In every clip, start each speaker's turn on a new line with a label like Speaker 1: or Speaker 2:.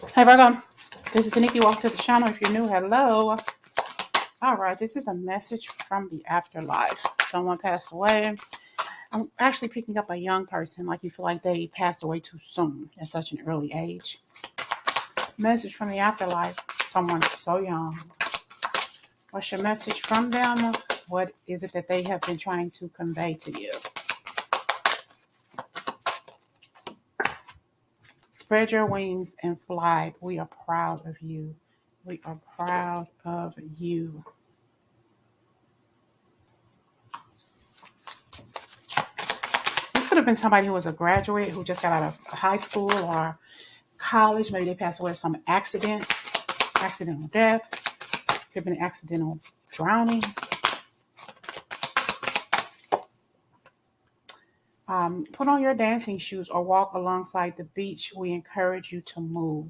Speaker 1: Hey Virgo, this is Nikki. Welcome to the channel. If you're new, hello. All right, this is a message from the afterlife. Someone passed away. I'm actually picking up a young person, like you feel like they passed away too soon at such an early age. Message from the afterlife. Someone so young. What's your message from them? What is it that they have been trying to convey to you? Spread your wings and fly. We are proud of you. We are proud of you. This could have been somebody who was a graduate who just got out of high school or college. Maybe they passed away of some accident, accidental death. Could have been accidental drowning. Put on your dancing shoes or walk alongside the beach. We encourage you to move.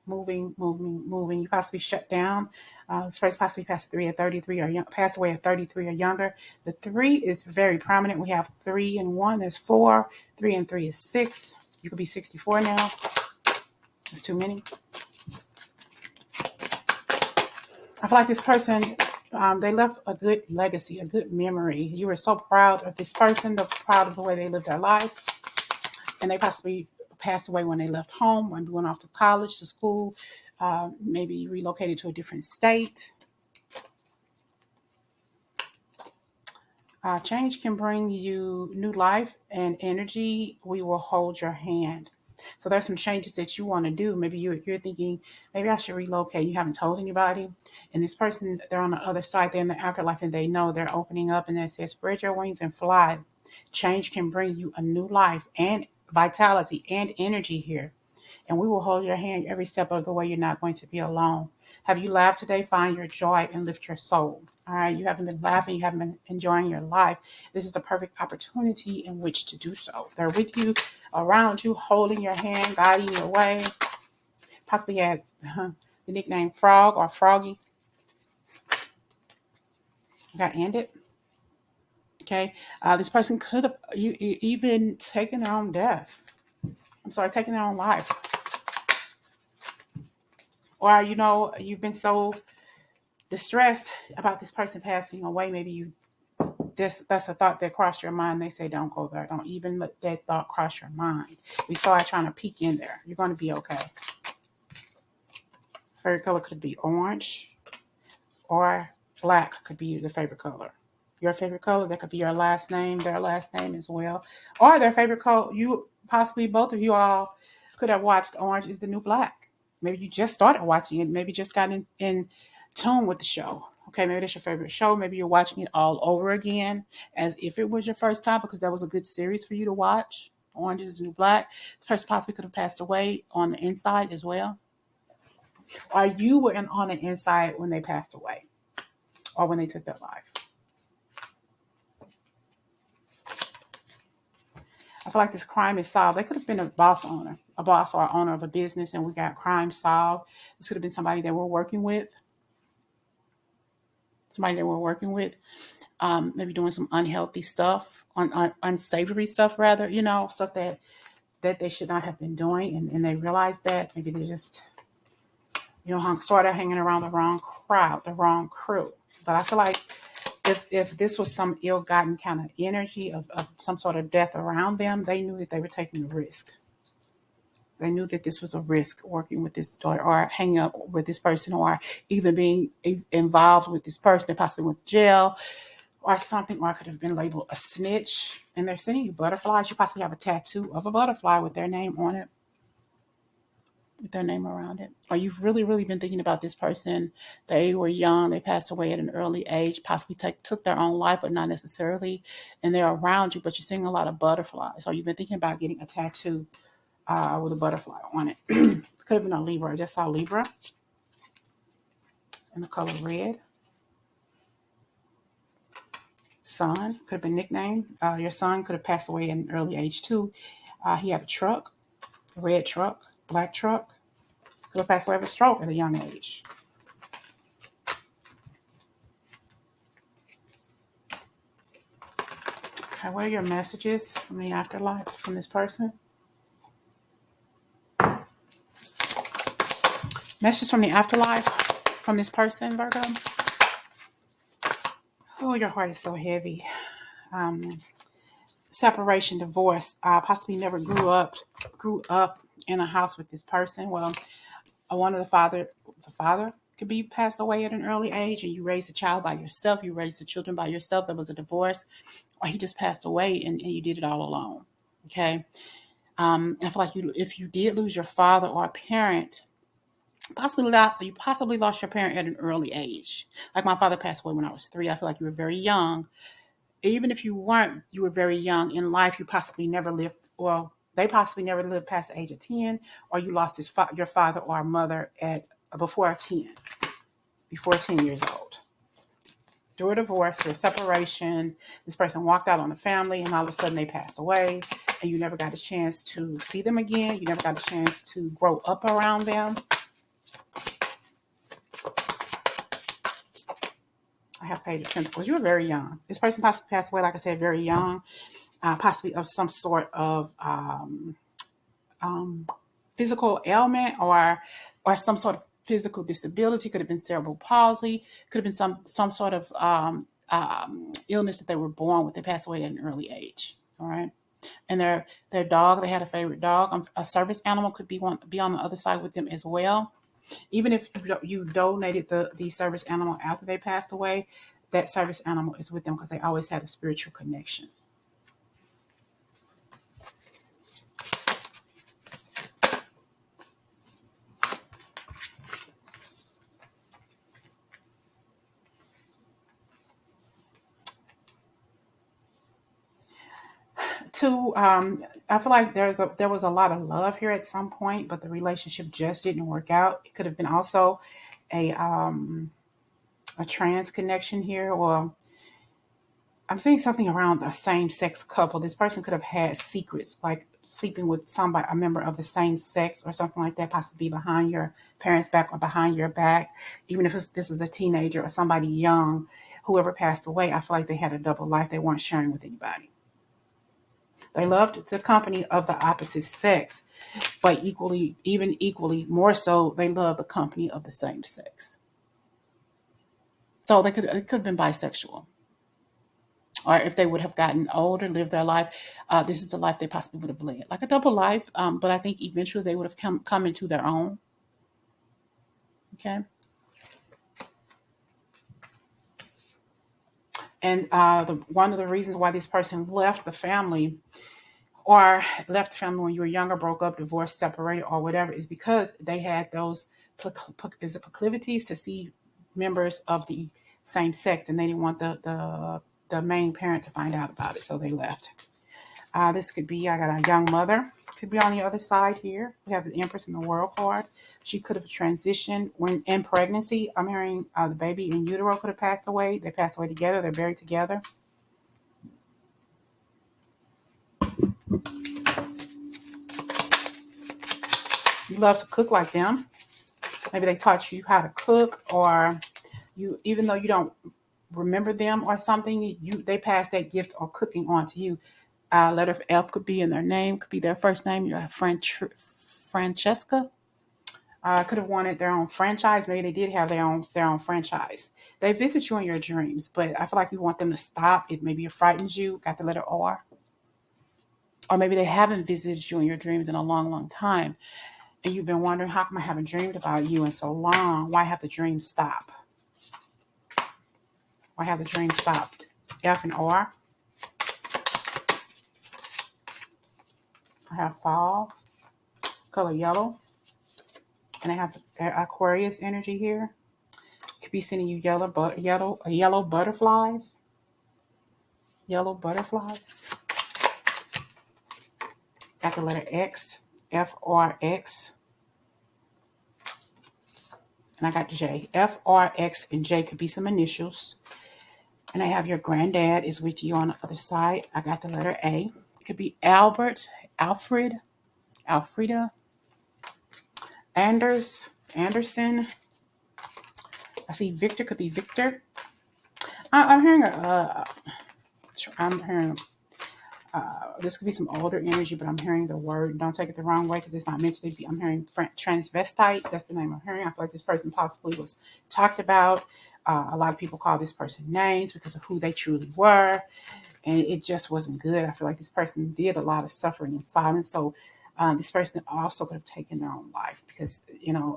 Speaker 1: Moving, moving, moving. You possibly shut down. This person possibly passed passed away at 33 or younger. The 3 is very prominent. We have 3 and 1 is 4. 3 and 3 is 6. You could be 64 now. It's too many. I feel like this person, they left a good legacy, a good memory. You were so proud of this person, proud of the way they lived their life. And they possibly passed away when they left home, when they went off to college, to school, maybe relocated to a different state. Change can bring you new life and energy. We will hold your hand. So there's some changes that you want to do. Maybe you're thinking, maybe I should relocate. You haven't told anybody. And this person, they're on the other side. They're in the afterlife and they know they're opening up. And they say, spread your wings and fly. Change can bring you a new life and vitality and energy here. And we will hold your hand every step of the way. You're not going to be alone. Have you laughed today? Find your joy and lift your soul. All right. You haven't been laughing. You haven't been enjoying your life. This is the perfect opportunity in which to do so. They're with you, around you, holding your hand, guiding your way. Possibly had the nickname Frog or Froggy. Got ended. Okay. This person could have even taken their own death. Taking their own life. Or, you've been so distressed about this person passing away. Maybe that's a thought that crossed your mind. They say don't go there. Don't even let that thought cross your mind. We saw it trying to peek in there. You're going to be okay. Favorite color could be orange or black could be the favorite color. Your favorite color, that could be your last name, their last name as well. Or their favorite color, you possibly both of you all could have watched Orange is the New Black. Maybe you just started watching it. Maybe just got in tune with the show. Okay, maybe that's your favorite show. Maybe you're watching it all over again as if it was your first time because that was a good series for you to watch. Orange is the New Black. The person possibly could have passed away on the inside as well. Or you were on the inside when they passed away or when they took their life. I feel like this crime is solved. They could have been a boss or owner of a business, and we got crime solved. This could have been somebody that we're working with. Maybe doing some unhealthy stuff, unsavory stuff, rather, stuff that they should not have been doing, and they realize that. Maybe they just, started hanging around the wrong crowd, the wrong crew. But I feel like if this was some ill-gotten kind of energy of some sort of death around them, they knew that they were taking a risk. They knew that this was a risk working with this or hanging up with this person or even being involved with this person. They possibly went to jail or something, or could have been labeled a snitch. And they're sending you butterflies. You possibly have a tattoo of a butterfly with their name on it, with their name around it. Or you've really, really been thinking about this person. They were young. They passed away at an early age, possibly took their own life, but not necessarily. And they're around you, but you're seeing a lot of butterflies. Or you've been thinking about getting a tattoo with a butterfly on it. Could have been a Libra. I just saw Libra in the color red. Son could have been nicknamed. Your son could have passed away at an early age too. He had a truck, a red truck, black truck. Could have passed away of a stroke at a young age. Okay, what are your messages from the afterlife from this person? Message from the afterlife from this person, Virgo. Oh, your heart is so heavy. Separation, divorce. Possibly never grew up in a house with this person. Well, one of the father could be passed away at an early age, and you raised a child by yourself. You raised the children by yourself. There was a divorce, or he just passed away, and you did it all alone. Okay. I feel like if you did lose your father or a parent, you possibly lost your parent at an early age. Like my father passed away when I was 3. I feel like you were very young. Even if you weren't, you were very young in life. You possibly never lived. Well, they possibly never lived past the age of 10, or you lost your father or mother at before 10 years old. Through a divorce, through a separation, this person walked out on the family, and all of a sudden they passed away, and you never got a chance to see them again. You never got a chance to grow up around them. I have Page of Pentacles. You were very young. This person possibly passed away, like I said, very young, possibly of some sort of physical ailment or some sort of physical disability. Could have been cerebral palsy. Could have been some sort of illness that they were born with. They passed away at an early age. All right. And their dog, they had a favorite dog. A service animal could be on the other side with them as well. Even if you donated the service animal after they passed away, that service animal is with them because they always had a spiritual connection. I feel like there was a lot of love here at some point, but the relationship just didn't work out. It could have been also a trans connection here, or I'm seeing something around a same-sex couple. This person could have had secrets, like sleeping with somebody, a member of the same sex or something like that, possibly behind your parents' back or behind your back. Even if this was a teenager or somebody young, whoever passed away, I feel like they had a double life. They weren't sharing with anybody. They loved the company of the opposite sex, but equally more so, they loved the company of the same sex. So it could have been bisexual. Or if they would have gotten older, lived their life, this is the life they possibly would have led. Like a double life, but I think eventually they would have come into their own. Okay? And one of the reasons why this person left the family when you were younger, broke up, divorced, separated, or whatever, is because they had those proclivities to see members of the same sex, and they didn't want the main parent to find out about it, so they left. This could be, I got a young mother. Could be on the other side here. We have the Empress and the World card. She could have transitioned when in pregnancy. I'm hearing the baby in utero could have passed away. They passed away together. They're buried together. You love to cook like them. Maybe they taught you how to cook, or even though you don't remember them or something, they passed that gift or cooking on to you. Letter F could be in their name, could be their first name. You have Francesca. Could have wanted their own franchise. Maybe they did have their own franchise. They visit you in your dreams, but I feel like you want them to stop. Maybe it frightens you. Got the letter R. Or maybe they haven't visited you in your dreams in a long, long time. And you've been wondering, how come I haven't dreamed about you in so long? Why have the dream stop? Why have the dream stopped? It's F and R. I have fall, color yellow. And I have Aquarius energy here. Could be sending you yellow butterflies. Yellow butterflies. Got the letter X, FRX. And I got J. FRX and J could be some initials. And I have your granddad is with you on the other side. I got the letter A. It could be Albert, Alfred, Alfreda, Anderson. I see Victor, could be Victor. I'm hearing This could be some older energy, but I'm hearing the word. Don't take it the wrong way because it's not meant to be. I'm hearing transvestite. That's the name I'm hearing. I feel like this person possibly was talked about. A lot of people call this person names because of who they truly were, and it just wasn't good. I feel like this person did a lot of suffering in silence. So this person also could have taken their own life because,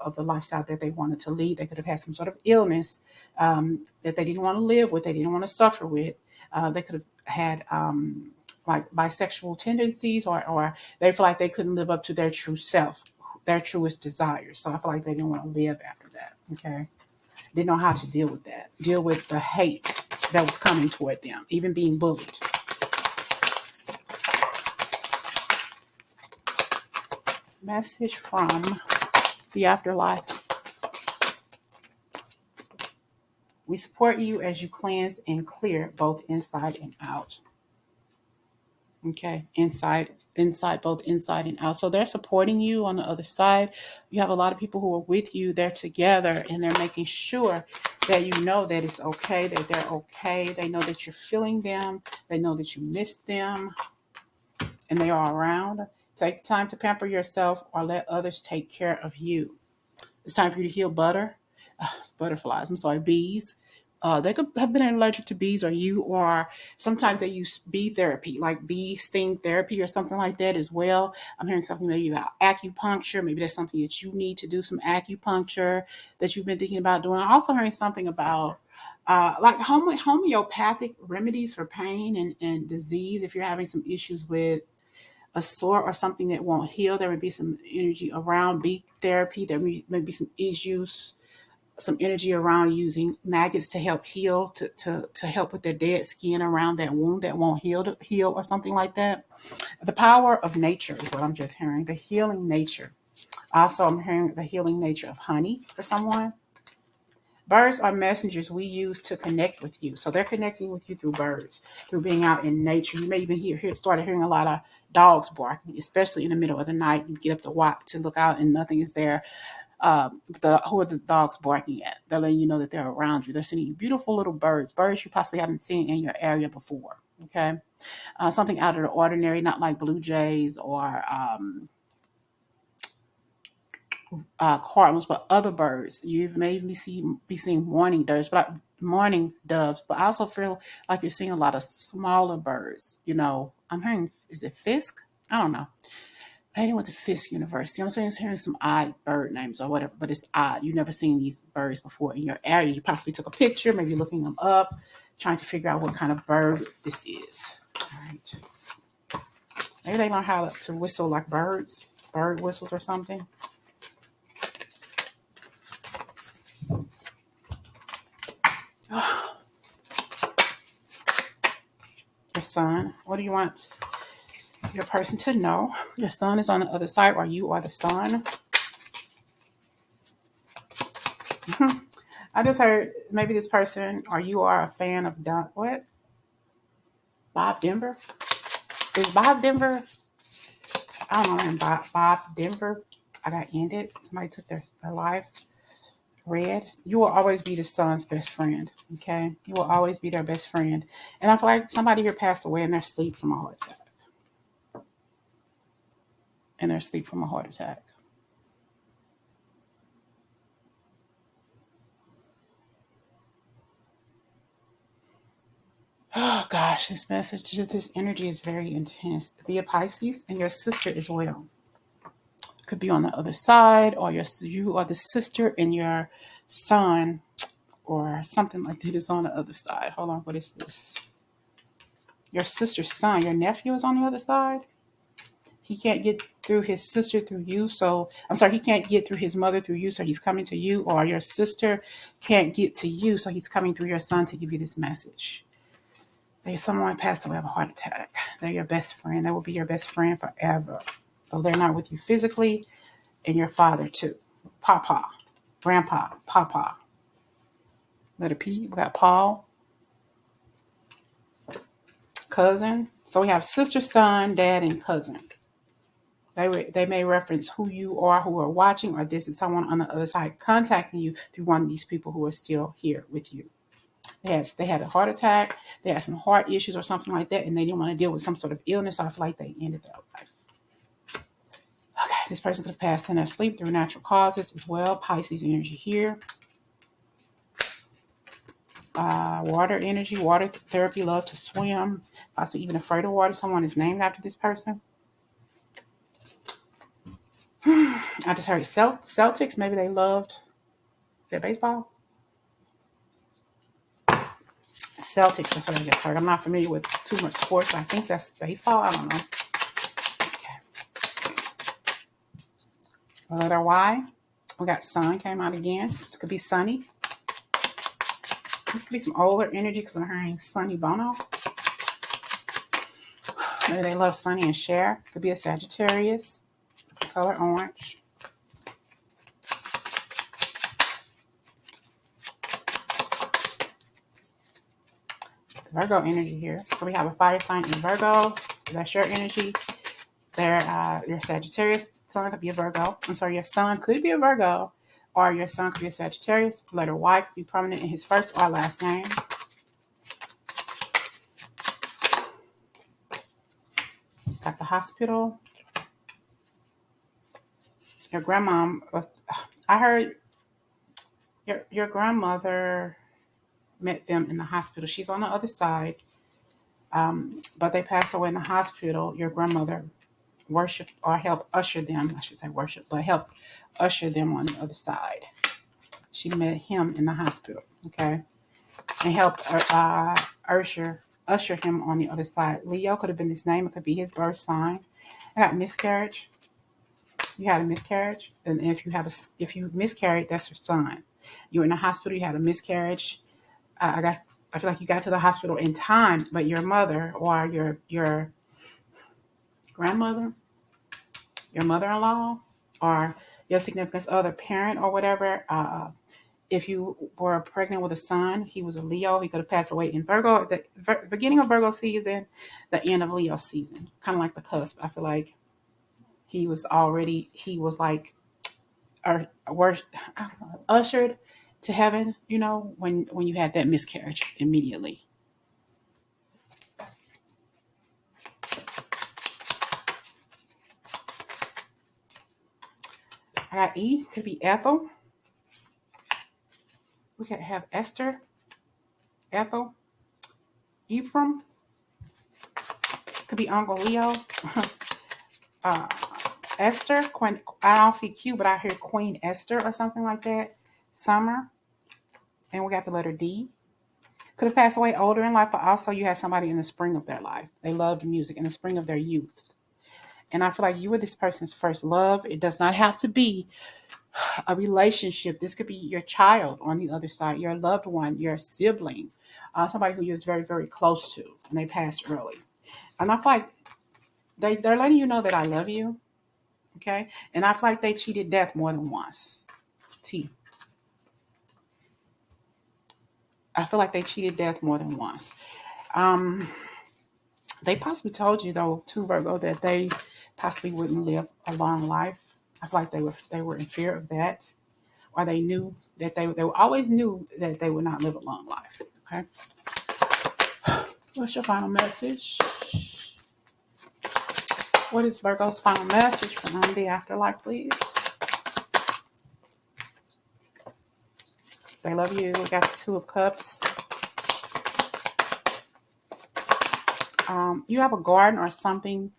Speaker 1: of the lifestyle that they wanted to lead. They could have had some sort of illness that they didn't want to live with, they didn't want to suffer with. They could have had like bisexual tendencies, or they feel like they couldn't live up to their true self, their truest desires. So I feel like they didn't want to live after that. Okay. Didn't know how to deal with that. Deal with the hate that was coming toward them, even being bullied. Message from the afterlife. We support you as you cleanse and clear both inside and out. Okay, inside, both inside and out. So they're supporting you on the other side. You have a lot of people who are with you. They're together and they're making sure that you know that it's okay, that they're okay. They know that you're feeling them. They know that you miss them and they are around. Take the time to pamper yourself or let others take care of you. It's time for you to heal butterflies. I'm sorry, bees. They could have been allergic to bees, or sometimes they use bee therapy, like bee sting therapy or something like that as well. I'm hearing something maybe about acupuncture. Maybe that's something that you need to do, some acupuncture that you've been thinking about doing. I'm also hearing something about like homeopathic remedies for pain and disease. If you're having some issues with a sore or something that won't heal, there may be some energy around bee therapy. There may be some issues, some energy around using maggots to help heal, to help with the dead skin around that wound that won't heal or something like that. The power of nature is what I'm just hearing. The healing nature. Also, I'm hearing the healing nature of honey for someone. Birds are messengers we use to connect with you. So they're connecting with you through birds, through being out in nature. You may even started hearing a lot of dogs barking, especially in the middle of the night. You get up to look out and nothing is there. Who are the dogs barking at? They're letting you know that they're around you. They're sending you beautiful little birds you possibly haven't seen in your area before. Okay, something out of the ordinary, not like blue jays or cardinals, but other birds. You may be seeing morning doves, but I also feel like you're seeing a lot of smaller birds. I'm hearing, is it Fisk? I don't know. I didn't went to Fisk University. I'm saying it's hearing some odd bird names or whatever, but it's odd. You've never seen these birds before in your area. You possibly took a picture, maybe looking them up, trying to figure out what kind of bird this is. All right. Maybe they learn how to whistle like birds, bird whistles or something. Your son. What do you want your person to know? Your son is on the other side, or you are the son. I just heard maybe this person or you are a fan of Bob Denver? Is Bob Denver? I don't know, Bob Denver. I got ended. Somebody took their life. Red. You will always be the son's best friend. Okay? You will always be their best friend. And I feel like somebody here passed away in their sleep from a heart attack. Oh gosh, this energy is very intense. Be a Pisces and your sister as well. Could be on the other side, or you are the sister and your son, or something like that is on the other side. Hold on, what is this? Your sister's son, your nephew is on the other side. He can't get through his sister through you, so I'm sorry, he can't get through his mother through you, so he's coming to you, or your sister can't get to you, so he's coming through your son to give you this message. Someone passed away of a heart attack. They're your best friend. They will be your best friend forever. Though they're not with you physically, and your father too. Papa, grandpa, papa. Letter P, we got Paul. Cousin. So we have sister, son, dad, and cousin. They may reference who you are, who are watching, or this is someone on the other side contacting you through one of these people who are still here with you. They had a heart attack, they had some heart issues or something like that, and they didn't want to deal with some sort of illness. So I feel like they ended their life. Okay, this person could have passed in their sleep through natural causes as well. Pisces energy here. Water energy, water therapy, love to swim, possibly even afraid of water. Someone is named after this person. I just heard Celtics. Maybe they loved. Is that baseball? Celtics. That's what I just heard. I'm not familiar with too much sports, but I think that's baseball. I don't know. Okay. Letter Y. We got sun came out again. This could be sunny. This could be some older energy because I'm hearing Sunny Bono. Maybe they love Sunny and Cher. Could be a Sagittarius. Color orange. Virgo energy here. So we have a fire sign in Virgo. That's your energy. Your Sagittarius sun could be a Virgo. I'm sorry, your sun could be a Virgo, or your sun could be a Sagittarius. Letter Y could be prominent in his first or last name. Got the hospital. Your grandma. I heard your grandmother met them in the hospital. She's on the other side, but they passed away in the hospital. Your grandmother worshiped or helped usher them. I should say worship, but helped usher them on the other side. She met him in the hospital, okay, and helped usher him on the other side. Leo could have been his name. It could be his birth sign. I got miscarriage. You had a miscarriage, and if you miscarried, that's your son. You were in the hospital. You had a miscarriage. I feel like you got to the hospital in time, but your mother or your grandmother, your mother-in-law, or your significant other, parent, or whatever. If you were pregnant with a son, he was a Leo. He could have passed away in Virgo, the beginning of Virgo season, the end of Leo season, kind of like the cusp. I feel like he was like ushered to heaven, when you had that miscarriage immediately. I got E, could be Ethel. We could have Esther, Ethel, Ephraim, could be Uncle Leo. Esther, Queen, I don't see Q, but I hear Queen Esther or something like that. Summer, and we got the letter D. Could have passed away older in life, but also you had somebody in the spring of their life. They loved music in the spring of their youth. And I feel like you were this person's first love. It does not have to be a relationship. This could be your child on the other side, your loved one, your sibling, somebody who you're very, very close to, and they passed early. And I feel like they're letting you know that I love you, okay? And I feel like they cheated death more than once. T. I feel like they cheated death more than once. They possibly told you, though, too, Virgo, that they possibly wouldn't live a long life. I feel like they were in fear of that, or they knew that they always knew that they would not live a long life. Okay. What's your final message? What is Virgo's final message from the afterlife, please? They love you. We got the Two of Cups. You have a garden or something.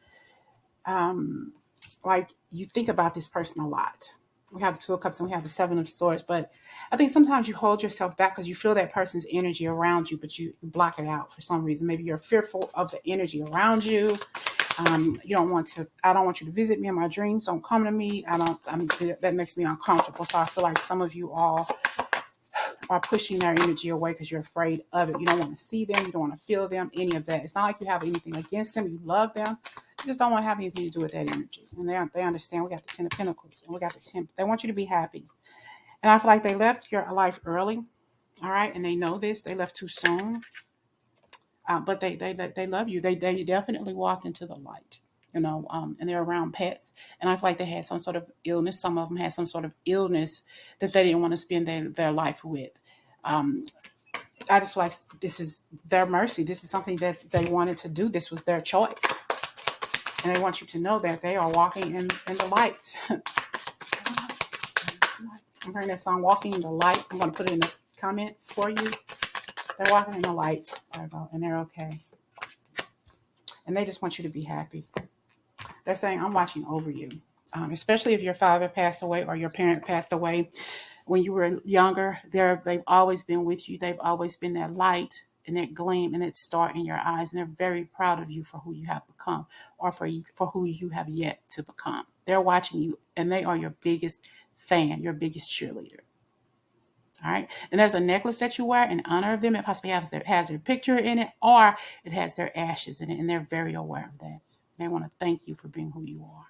Speaker 1: Like you think about this person a lot. We have the Two of Cups and we have the Seven of Swords, but I think sometimes you hold yourself back because you feel that person's energy around you, but you block it out for some reason. Maybe you're fearful of the energy around you. You don't want to. I don't want you to visit me in my dreams. Don't come to me. That makes me uncomfortable. So I feel like some of you all are pushing their energy away because you're afraid of it. You don't want to see them. You don't want to feel them. Any of that. It's not like you have anything against them. You love them. You just don't want to have anything to do with that energy. And they understand. We got the Ten of Pentacles and we got the 10. They want you to be happy. And I feel like they left your life early. All right. And they know this. They left too soon. But they love you. They definitely walked into the light, and they're around pets. And I feel like they had some sort of illness. Some of them had some sort of illness that they didn't want to spend their life with. I just like, this is their mercy. This is something that they wanted to do. This was their choice. And they want you to know that they are walking in the light. I'm hearing that song, Walking in the Light. I'm going to put it in the comments for you. They're walking in the light, Virgo, and they're okay. And they just want you to be happy. They're saying, I'm watching over you. Especially if your father passed away or your parent passed away when you were younger. They've always been with you. They've always been that light and that gleam and that star in your eyes. And they're very proud of you for who you have become, or for who you have yet to become. They're watching you, and they are your biggest fan, your biggest cheerleader. All right. And there's a necklace that you wear in honor of them. It possibly has their picture in it, or it has their ashes in it. And they're very aware of that. They want to thank you for being who you are.